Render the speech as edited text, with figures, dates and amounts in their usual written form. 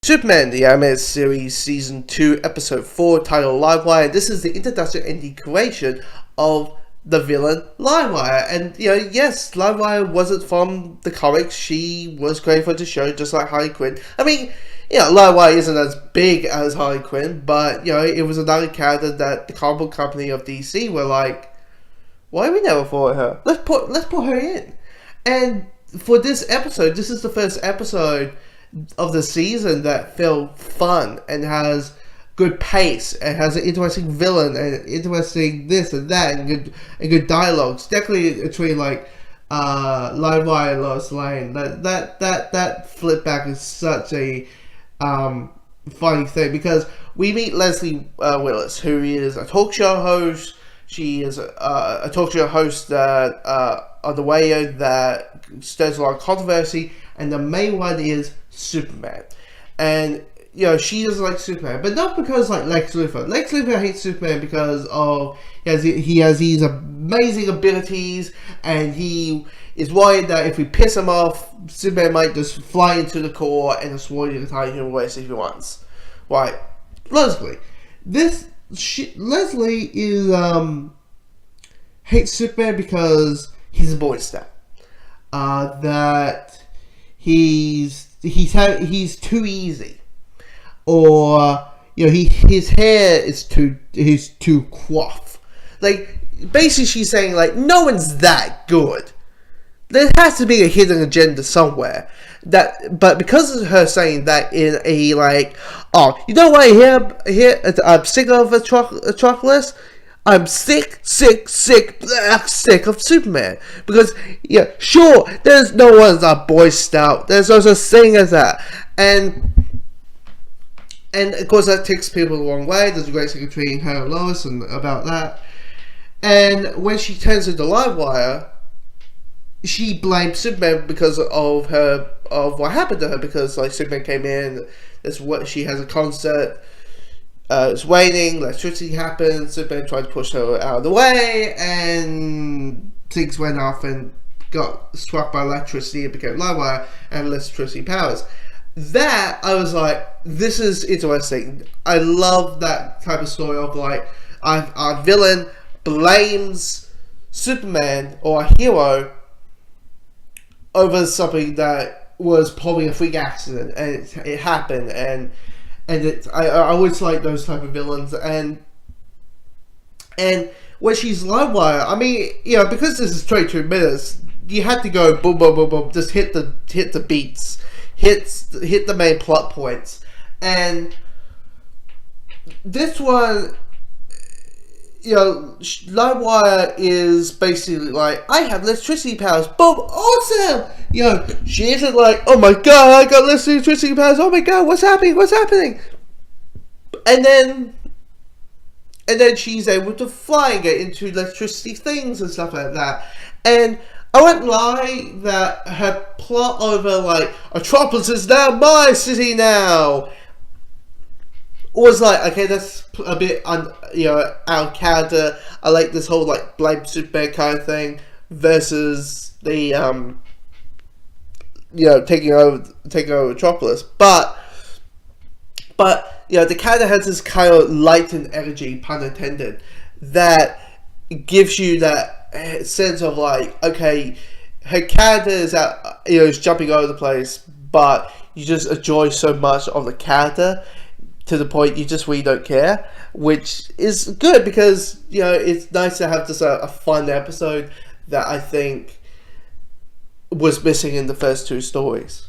Superman, the animated series, season 2, episode 4, titled Livewire. This is the introduction and the creation of the villain Livewire. And, yes, Livewire wasn't from the comics. She was created for the show, just like Harley Quinn. I mean, Livewire isn't as big as Harley Quinn, but, it was another character that the comic book company of DC were like, why we never thought her? Let's put her in. And for this episode, this is the first episode of the season that felt fun and has good pace and has an interesting villain and interesting this and that and good dialogues. Definitely between Livewire and Lois Lane. That flip back is such a funny thing because we meet Leslie Willis, who is a talk show host. She is a talk show host that on the radio that stirs a lot of controversy, and the main one is Superman. And she doesn't like Superman, but not because Lex Luthor. Lex Luthor hates Superman because of he has these amazing abilities, and he is worried that if we piss him off, Superman might just fly into the core and destroy the entire human race if he wants. Right? Leslie is hates Superman because he's a Boy Scout. That he's too easy, or his hair is too coiffed. Basically, she's saying no one's that good. There has to be a hidden agenda somewhere. But because of her saying that in a you know what? Here I'm sick of Atropos. I'm sick of Superman. Because, sure, there's no one's a Boy Scout. There's no such thing as that. And of course, that takes people the wrong way. There's a great thing between her and Lois and about that. And when she turns into Livewire, she blames Superman because of what happened to her. Because, Superman came in, that's what she has a concert. It's raining, electricity happened, Superman tried to push her out of the way, and things went off and got struck by electricity and became Livewire and electricity powers. That, I was like, this is interesting. I love that type of story of our villain blames Superman or a hero over something that was probably a freak accident, and it happened, and I always like those type of villains, and when she's Livewire, I mean, because this is 22 minutes, you had to go boom, boom, boom, boom, just hit the beats, hit the main plot points, and this one, Livewire is basically I have electricity powers, boom, awesome. She isn't oh my god, I got electricity powers, oh my god, what's happening? And then she's able to fly and get into electricity things and stuff like that. And I won't lie that her plot over Atropos is now my city now was okay, that's a bit out of character. I like this whole blame Superman kind of thing versus the taking over Atropos. But the character has this kind of lightened energy, pun intended, that gives you that sense of okay, her character is out, is jumping over the place, but you just enjoy so much of the character to the point you just really don't care, which is good because it's nice to have just a fun episode that I think was missing in the first two stories.